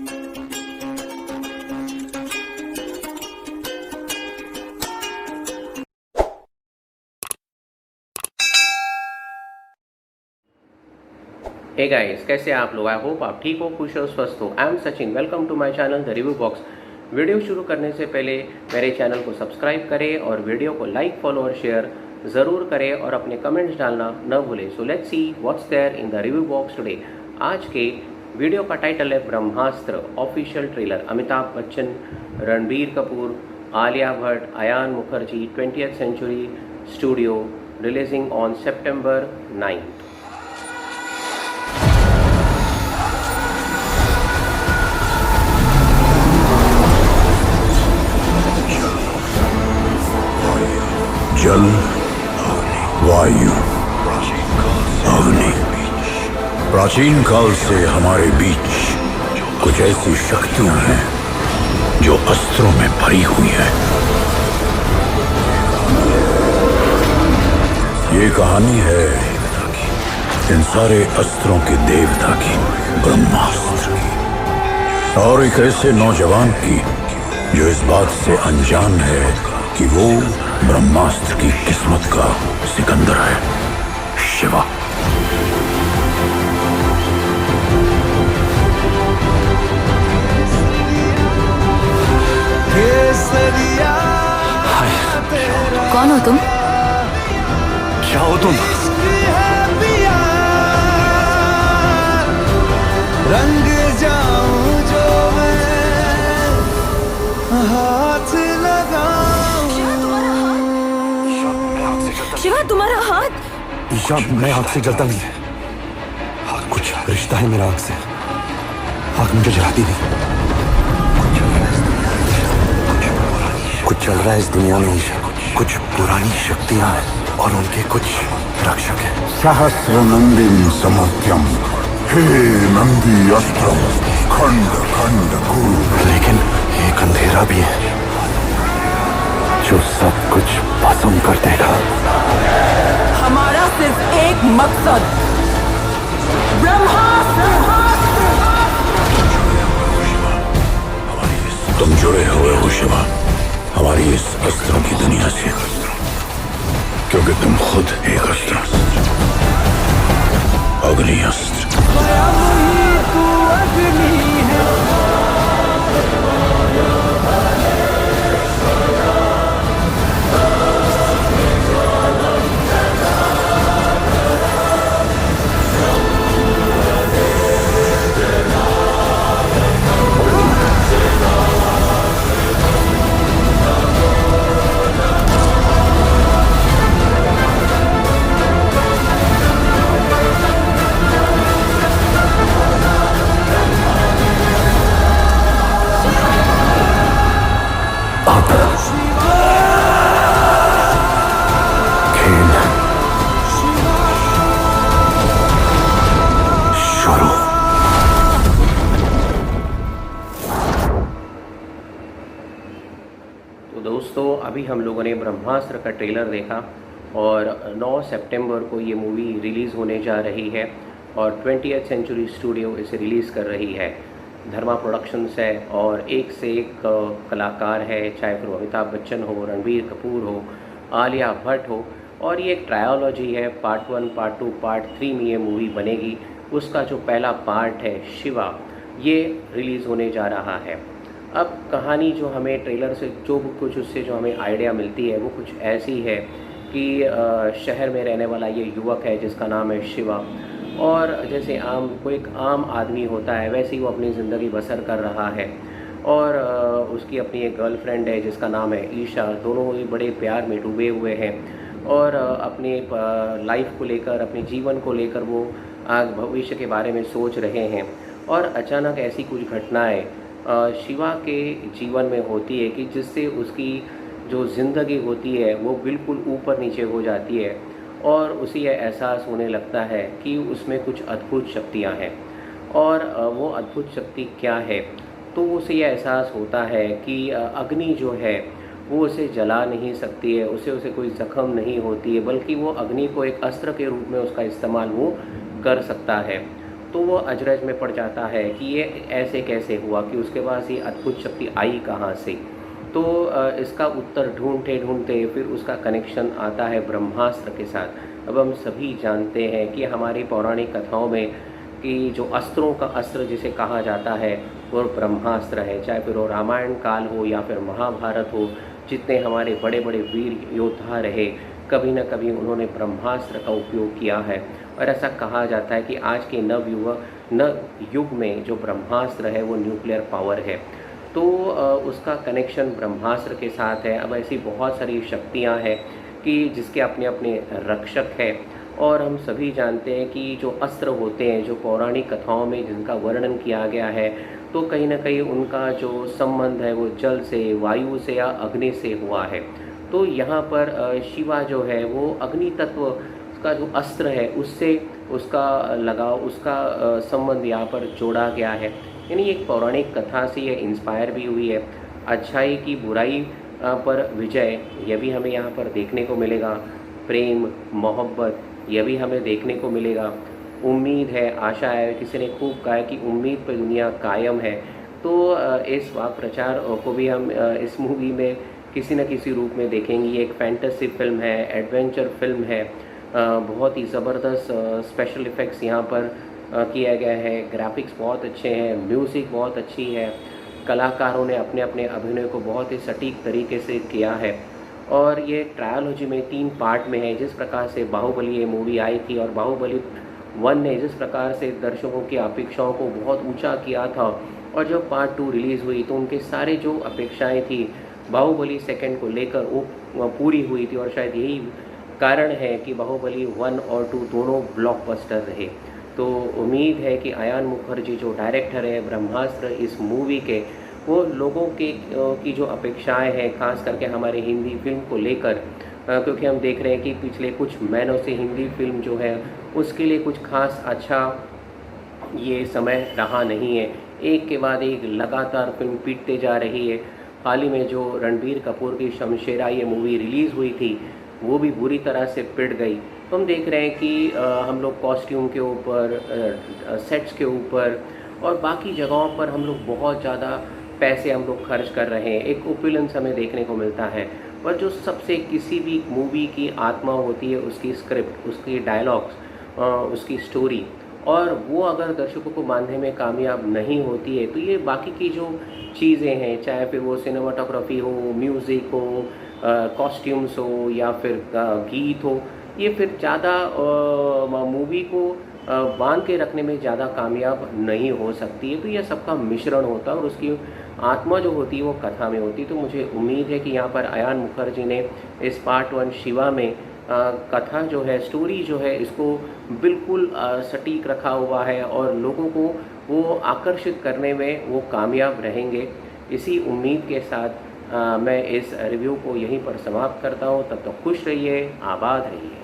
Hey guys, कैसे हैं आप लोग? आई होप आप ठीक हो, खुश हो, स्वस्थ हो। I am Sachin, welcome to my channel the review box. Video शुरू करने से पहले मेरे चैनल को सब्सक्राइब करें और वीडियो को लाइक, फॉलो और शेयर ज़रूर करें और अपने कमेंट्स डालना न भूलें। So let's see what's there in the review box today. आज के वीडियो का टाइटल है Brahmastra official trailer. Amitabh Bachchan, Ranbir Kapoor, Alia Bhatt, Ayan Mukerji, 20th century studio, releasing on September 9th। जल, वायु, अग्नि। प्राचीन काल से हमारे बीच कुछ ऐसी शक्तियां हैं जो अस्त्रों में भरी हुई हैं। ये कहानी है इन सारे अस्त्रों के देवता की, ब्रह्मास्त्र की, और एक ऐसे नौजवान की जो इस बात से अनजान है कि वो ब्रह्मास्त्र की किस्मत का सिकंदर है, शिवा। कौन हो तुम? क्या हो तुम? रंग जाऊं जो मैं, हाथ लगाऊं। शिवा, तुम्हारा हाथ। ईशा, मैं आग से जलता नहीं है। कुछ रिश्ता है मेरा आग से। आग मुझे जलाती नहीं। कुछ चल रहा है इस दुनिया में ईशा। कुछ पुरानी शक्तियां हैं और उनके कुछ रक्षक हैं। सहस्र नंदिन समत्यम, हे नंदी अस्त्रम, खंड खंड कुरु। लेकिन एक अंधेरा भी है जो सब कुछ भस्म कर देगा। हमारा सिर्फ एक मकसद, ब्रह्मास्त्र। तुम जुड़े हुए हो शिवा हमारी इस अस्त्रों की दुनिया से, क्योंकि तुम खुद एक अस्त्र, अग्नि अस्त्र। तो दोस्तों, अभी हम लोगों ने ब्रह्मास्त्र का ट्रेलर देखा और 9 सितंबर को ये मूवी रिलीज़ होने जा रही है और 20th सेंचुरी स्टूडियो इसे रिलीज़ कर रही है। धर्मा प्रोडक्शंस है और एक से एक कलाकार है, चाहे फिर अमिताभ बच्चन हो, रणबीर कपूर हो, आलिया भट्ट हो। और ये एक ट्रायोलॉजी है, पार्ट 1, पार्ट 2, पार्ट 3 में ये मूवी बनेगी। उसका जो पहला पार्ट है शिवा, ये रिलीज़ होने जा रहा है। अब कहानी जो हमें ट्रेलर से जो कुछ उससे जो हमें आइडिया मिलती है वो कुछ ऐसी है कि शहर में रहने वाला ये युवक है जिसका नाम है शिवा, और जैसे कोई एक आम आदमी होता है वैसे ही वो अपनी ज़िंदगी बसर कर रहा है। और उसकी अपनी एक गर्लफ्रेंड है जिसका नाम है ईशा। दोनों ही बड़े प्यार में डूबे हुए हैं और अपने लाइफ को लेकर, अपने जीवन को लेकर वो भविष्य के बारे में सोच रहे हैं। और अचानक ऐसी कुछ घटनाएं शिवा के जीवन में होती है कि जिससे उसकी जो ज़िंदगी होती है वो बिल्कुल ऊपर नीचे हो जाती है और उसे यह एहसास होने लगता है कि उसमें कुछ अद्भुत शक्तियां हैं। और वो अद्भुत शक्ति क्या है, तो उसे यह एहसास होता है कि अग्नि जो है वो उसे जला नहीं सकती है, उसे कोई ज़ख्म नहीं होती है, बल्कि वो अग्नि को एक अस्त्र के रूप में उसका इस्तेमाल वो कर सकता है। तो वो अजरज में पड़ जाता है कि ये ऐसे कैसे हुआ, कि उसके पास ये अद्भुत शक्ति आई कहाँ से। तो इसका उत्तर ढूंढते ढूंढते फिर उसका कनेक्शन आता है ब्रह्मास्त्र के साथ। अब हम सभी जानते हैं कि हमारी पौराणिक कथाओं में कि जो अस्त्रों का अस्त्र जिसे कहा जाता है वो ब्रह्मास्त्र है। चाहे फिर वो रामायण काल हो या फिर महाभारत हो, जितने हमारे बड़े बड़े वीर योद्धा रहे, कभी न कभी उन्होंने ब्रह्मास्त्र का उपयोग किया है। और ऐसा कहा जाता है कि आज के युग में जो ब्रह्मास्त्र है वो न्यूक्लियर पावर है। तो उसका कनेक्शन ब्रह्मास्त्र के साथ है। अब ऐसी बहुत सारी शक्तियाँ हैं कि जिसके अपने अपने रक्षक हैं, और हम सभी जानते हैं कि जो अस्त्र होते हैं, जो पौराणिक कथाओं में जिनका वर्णन किया गया है, तो कहीं ना कहीं उनका जो संबंध है वो जल से, वायु से या अग्नि से हुआ है। तो यहाँ पर शिवा जो है वो अग्नि तत्व का जो अस्त्र है उससे उसका लगाव, उसका संबंध यहाँ पर जोड़ा गया है। यानी एक पौराणिक कथा से ये इंस्पायर भी हुई है। अच्छाई की बुराई पर विजय, यह भी हमें यहाँ पर देखने को मिलेगा। प्रेम, मोहब्बत, यह भी हमें देखने को मिलेगा। उम्मीद है, आशा है, किसी ने खूब कहा है कि उम्मीद पर दुनिया कायम है। तो इस वाक प्रचार को भी हम इस मूवी में किसी न किसी रूप में देखेंगे। ये एक फैंटेसी फिल्म है, एडवेंचर फिल्म है। बहुत ही ज़बरदस्त स्पेशल इफ़ेक्ट्स यहाँ पर किया गया है। ग्राफिक्स बहुत अच्छे हैं, म्यूज़िक बहुत अच्छी है, कलाकारों ने अपने अपने अभिनय को बहुत ही सटीक तरीके से किया है। और ये ट्रायलॉजी में 3 पार्ट में है। जिस प्रकार से बाहुबली ये मूवी आई थी और बाहुबली 1 ने जिस प्रकार से दर्शकों की अपेक्षाओं को बहुत ऊंचा किया था, और जब पार्ट 2 रिलीज़ हुई तो उनके सारे जो अपेक्षाएं थी बाहुबली 2 को लेकर वो पूरी हुई थी। और शायद यही कारण है कि बाहुबली 1 और 2 दोनों ब्लॉकबस्टर रहे। तो उम्मीद है कि अयान मुखर्जी जो डायरेक्टर है ब्रह्मास्त्र इस मूवी के, वो लोगों के की जो अपेक्षाएं हैं, खास करके हमारे हिंदी फिल्म को लेकर, क्योंकि हम देख रहे हैं कि पिछले कुछ महीनों से हिंदी फिल्म जो है उसके लिए कुछ खास अच्छा ये समय रहा नहीं है। एक के बाद एक लगातार फिल्म पीटते जा रही है। हाल ही में जो रणबीर कपूर की शमशेरा ये मूवी रिलीज़ हुई थी वो भी बुरी तरह से पिट गई। तो हम देख रहे हैं कि हम लोग कॉस्ट्यूम के ऊपर, सेट्स के ऊपर और बाकी जगहों पर हम लोग बहुत ज़्यादा पैसे हम लोग खर्च कर रहे हैं। एक ओपुलेंस हमें देखने को मिलता है, पर जो सबसे किसी भी मूवी की आत्मा होती है उसकी स्क्रिप्ट, उसकी डायलॉग्स, उसकी स्टोरी, और वो अगर दर्शकों को बांधने में कामयाब नहीं होती है तो ये बाकी की जो चीज़ें हैं, चाहे फिर वो सिनेमाटोग्राफी हो, म्यूज़िक हो, कॉस्ट्यूम्स हो या फिर गीत हो, ये फिर ज़्यादा मूवी को बांध के रखने में ज़्यादा कामयाब नहीं हो सकती है। तो यह सबका मिश्रण होता है और उसकी आत्मा जो होती है वो कथा में होती है। तो मुझे उम्मीद है कि यहाँ पर अयान मुखर्जी ने इस पार्ट 1 शिवा में कथा जो है, स्टोरी जो है, इसको बिल्कुल सटीक रखा हुआ है और लोगों को वो आकर्षित करने में वो कामयाब रहेंगे। इसी उम्मीद के साथ मैं इस रिव्यू को यहीं पर समाप्त करता हूँ। तब तक खुश रहिए, आबाद रहिए।